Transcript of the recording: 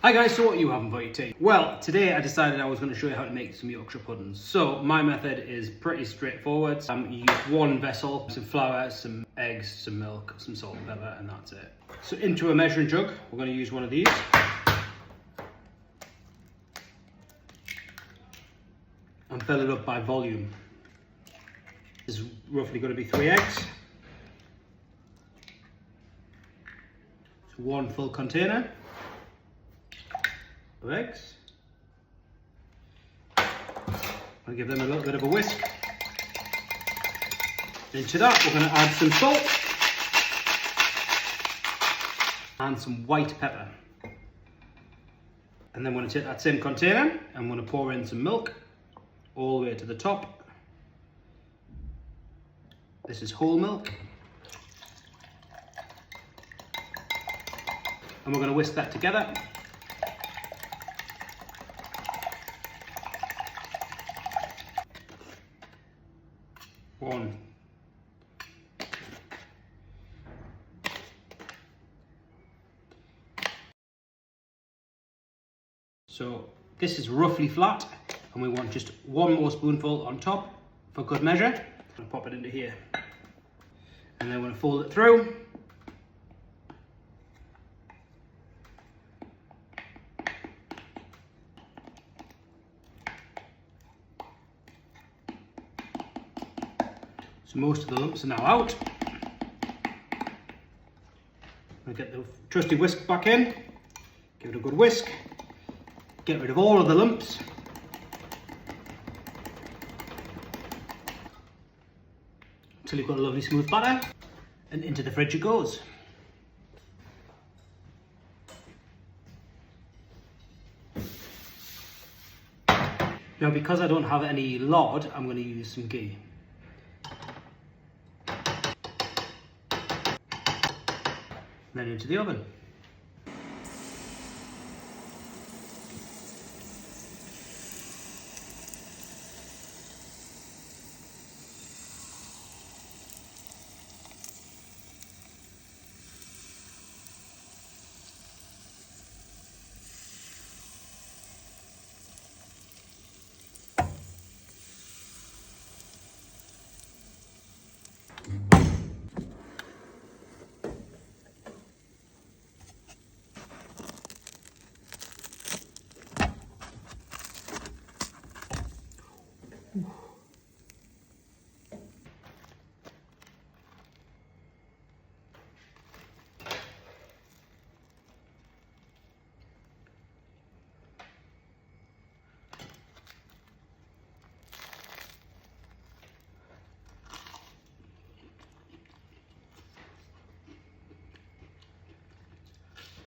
Hi guys, so what are you having for your tea? Well, today I decided I was going to show you how to make some Yorkshire puddings. So my method is pretty straightforward. You use one vessel, some flour, some eggs, some milk, some salt and pepper, and that's it. So into a measuring jug, we're going to use one of these. And fill it up by volume. This is roughly going to be 3 eggs. So 1 full container of eggs. I'll give them a little bit of a whisk. Into that we're going to add some salt and some white pepper. And then we're going to take that same container and I'm going to pour in some milk all the way to the top. This is whole milk. And we're going to whisk that together. One. So this is roughly flat and we want just 1 more spoonful on top for good measure. I'll pop it into here and then I'm going to fold it through. So most of the lumps are now out. I'll get the trusty whisk back in, give it a good whisk, get rid of all of the lumps. Until you've got a lovely smooth batter, and into the fridge it goes. Now because I don't have any lard, I'm going to use some ghee. Then into the oven.